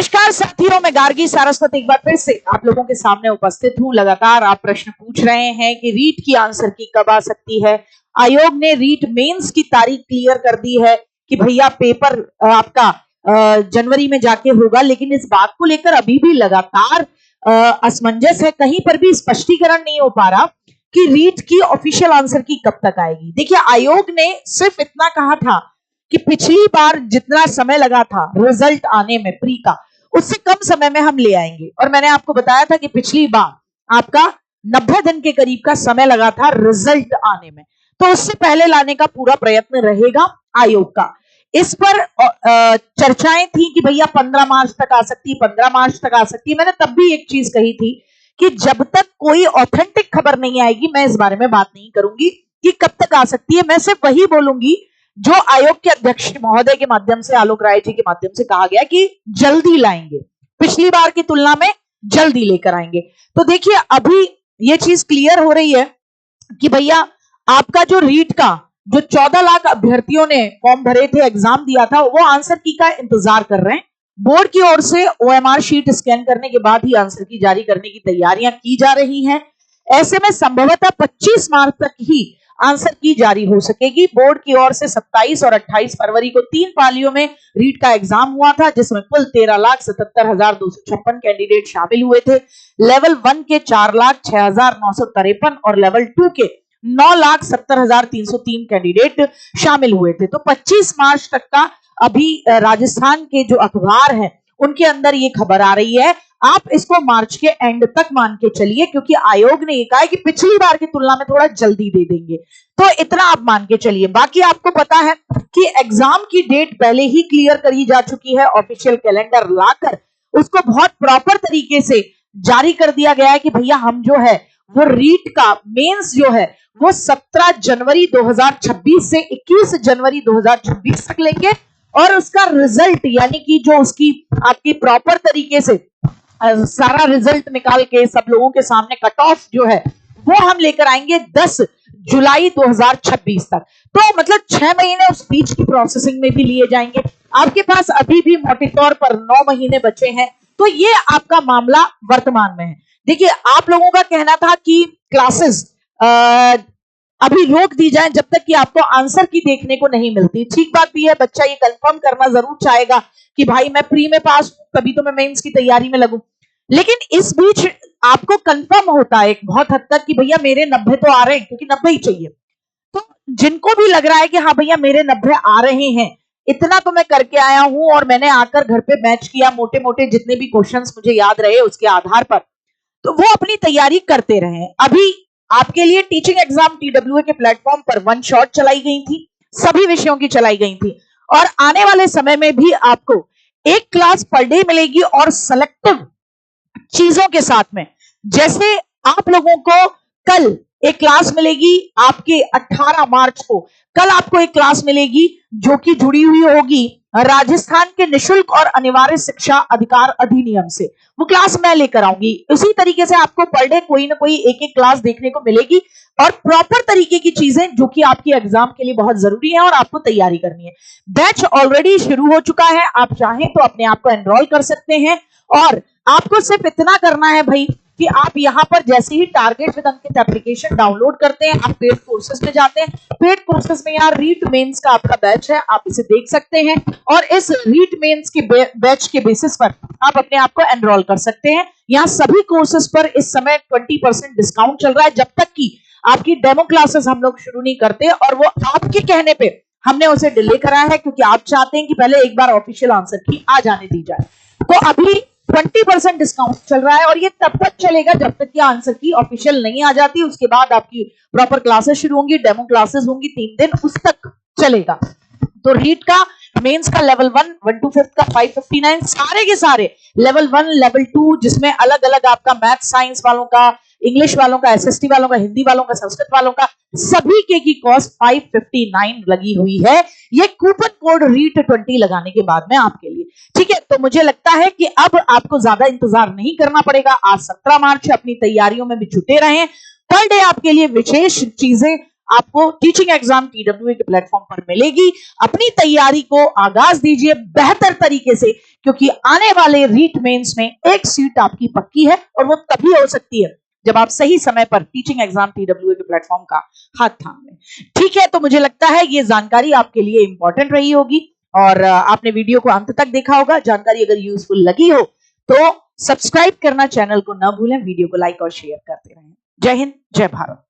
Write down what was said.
नमस्कार साथियों, मैं गार्गी सारस्वत एक बार फिर से आप लोगों के सामने उपस्थित हूं। लगातार आप प्रश्न पूछ रहे हैं कि रीट की आंसर की कब आ सकती है। आयोग ने रीट मेंस की तारीख क्लियर कर दी है कि भैया पेपर आपका जनवरी में जाके होगा, लेकिन इस बात को लेकर अभी भी लगातार असमंजस है। कहीं पर भी स्पष्टीकरण नहीं हो पा रहा कि रीट की ऑफिशियल आंसर की कब तक आएगी। देखिए, आयोग ने सिर्फ इतना कहा था कि पिछली बार जितना समय लगा था रिजल्ट आने में प्री का, उससे कम समय में हम ले आएंगे। और मैंने आपको बताया था कि पिछली बार आपका 90 दिन के करीब का समय लगा था रिजल्ट आने में, तो उससे पहले लाने का पूरा प्रयत्न रहेगा आयोग का। इस पर चर्चाएं थी कि भैया 15 मार्च तक आ सकती, 15 मार्च तक आ सकती। मैंने तब भी एक चीज कही थी कि जब तक कोई ऑथेंटिक खबर नहीं आएगी मैं इस बारे में बात नहीं करूंगी कि कब तक आ सकती है। मैं सिर्फ वही बोलूंगी जो आयोग के अध्यक्ष महोदय के माध्यम से, आलोक राय जी के माध्यम से कहा गया कि जल्दी लाएंगे, पिछली बार की तुलना में जल्दी लेकर आएंगे। तो देखिए, अभी ये चीज क्लियर हो रही है कि भैया आपका जो रीट का जो 14 लाख अभ्यर्थियों ने फॉर्म भरे थे, एग्जाम दिया था, वो आंसर की का इंतजार कर रहे हैं। बोर्ड की ओर से OMR शीट स्कैन करने के बाद ही आंसर की जारी करने की तैयारियां की जा रही हैं। ऐसे में संभवतः 25 मार्च तक ही आंसर की जारी हो सकेगी। बोर्ड की ओर से 27 और 28 फरवरी को 3 पालियों में रीट का एग्जाम हुआ था, जिसमें कुल 13,77,256 कैंडिडेट शामिल हुए थे। लेवल 1 के 4,06,953 और लेवल 2 के 9,70,303 कैंडिडेट शामिल हुए थे। तो 25 मार्च तक का अभी राजस्थान के जो अखबार हैं उनके अंदर ये खबर आ रही है। आप इसको मार्च के एंड तक मान के चलिए, क्योंकि आयोग ने ये कहा है कि पिछली बार की तुलना में थोड़ा जल्दी दे देंगे, तो इतना आप मान के चलिए। बाकी आपको पता है कि एग्जाम की डेट पहले ही क्लियर करी जा चुकी है। ऑफिशियल कैलेंडर लाकर उसको बहुत प्रॉपर तरीके से जारी कर दिया गया है कि भैया हम जो है वो रीट का मेंस जो है वो 17 जनवरी 2026 से 21 जनवरी 2026 तक लेंगे, और उसका रिजल्ट यानी कि जो उसकी आपकी प्रॉपर तरीके से सारा रिजल्ट निकाल के सब लोगों के सामने कट ऑफ जो है वो हम लेकर आएंगे 10 जुलाई 2026 तक। तो मतलब 6 महीने उस बीच की प्रोसेसिंग में भी लिए जाएंगे। आपके पास अभी भी मोटे तौर पर 9 महीने बचे हैं। तो ये आपका मामला वर्तमान में है। देखिए, आप लोगों का कहना था कि क्लासेस अभी रोक दी जाए जब तक कि आपको आंसर की देखने को नहीं मिलती। ठीक बात भी है, बच्चा ये कंफर्म करना जरूर चाहेगा कि भाई मैं प्री में पास हूं, तभी तो मैं मेंस की तैयारी में लगूं। लेकिन इस बीच आपको कंफर्म होता है एक बहुत हद तक कि भैया मेरे 90 तो आ रहे हैं, क्योंकि 90 ही चाहिए। तो जिनको भी लग रहा है कि हाँ भैया मेरे 90 आ रहे हैं, इतना तो मैं करके आया हूं और मैंने आकर घर पे मैच किया, मोटे मोटे जितने भी क्वेश्चंस मुझे याद रहे उसके आधार पर, तो वो अपनी तैयारी करते रहे। अभी आपके लिए टीचिंग एग्जाम TWA के प्लेटफॉर्म पर 1 शॉट चलाई गई थी, सभी विषयों की चलाई गई थी, और आने वाले समय में भी आपको एक क्लास पर डे मिलेगी और सेलेक्टिव चीजों के साथ में। जैसे आप लोगों को कल एक क्लास मिलेगी, आपके 18 मार्च को कल आपको एक क्लास मिलेगी जो कि जुड़ी हुई होगी राजस्थान के निशुल्क और अनिवार्य शिक्षा अधिकार अधिनियम से। वो क्लास मैं लेकर आऊंगी। इसी तरीके से आपको पर डे कोई ना कोई एक एक क्लास देखने को मिलेगी, और प्रॉपर तरीके की चीजें जो कि आपकी एग्जाम के लिए बहुत जरूरी है और आपको तैयारी करनी है। बैच ऑलरेडी शुरू हो चुका है, आप चाहें तो अपने आप को एनरोल कर सकते हैं। और आपको सिर्फ इतना करना है भाई कि आप यहाँ पर जैसे ही target with Ankit application download करते हैं, आप पेड कोर्सेज में जाते हैं। पेड कोर्सेज में यहाँ रीट मेंस का आपका बैच है, आप इसे देख सकते हैं, और इस रीट मेंस के बैच के बेसिस पर आप अपने आप को एनरोल कर सकते हैं। यहाँ सभी कोर्सेज पर इस समय 20% डिस्काउंट चल रहा है, जब तक कि आपकी डेमो क्लासेस हम लोग शुरू नहीं करते, और वो आपके कहने पे हमने उसे डिले कराया है, क्योंकि आप चाहते हैं कि पहले एक बार ऑफिशियल आंसर की आ जाने दी जाए। तो अभी 20% डिस्काउंट चल रहा है, और ये तब तक चलेगा जब तक कि आंसर की ऑफिशियल नहीं आ जाती। उसके बाद आपकी प्रॉपर क्लासेस शुरू होंगी, डेमो क्लासेस होंगी 3 दिन, उस तक चलेगा। तो रीट का मेंस का लेवल 1 to 5 का 559, सारे के सारे लेवल 1 लेवल 2, जिसमें अलग अलग आपका मैथ साइंस वालों का, इंग्लिश वालों का, SST वालों का, हिंदी वालों का, संस्कृत वालों का, सभी के की कॉस्ट 559 लगी हुई है। ये कूपन कोड रीट 20 लगाने के बाद में आपके लिए। ठीक है, तो मुझे लगता है कि अब आपको ज्यादा इंतजार नहीं करना पड़ेगा। आज 17 मार्च अपनी तैयारियों में भी जुटे रहें। पर डे आपके लिए विशेष चीजें आपको टीचिंग एग्जाम TWA के प्लेटफॉर्म पर मिलेगी। अपनी तैयारी को आगाज दीजिए बेहतर तरीके से, क्योंकि आने वाले रीट मेंस में एक सीट आपकी पक्की है और वो तभी हो सकती है जब आप सही समय पर टीचिंग एग्जाम TWA के प्लेटफॉर्म का हाथ थाम लें। ठीक है, तो मुझे लगता है ये जानकारी आपके लिए इंपॉर्टेंट रही होगी और आपने वीडियो को अंत तक देखा होगा। जानकारी अगर यूजफुल लगी हो तो सब्सक्राइब करना चैनल को ना भूलें, वीडियो को लाइक और शेयर करते रहें। जय हिंद, जय भारत।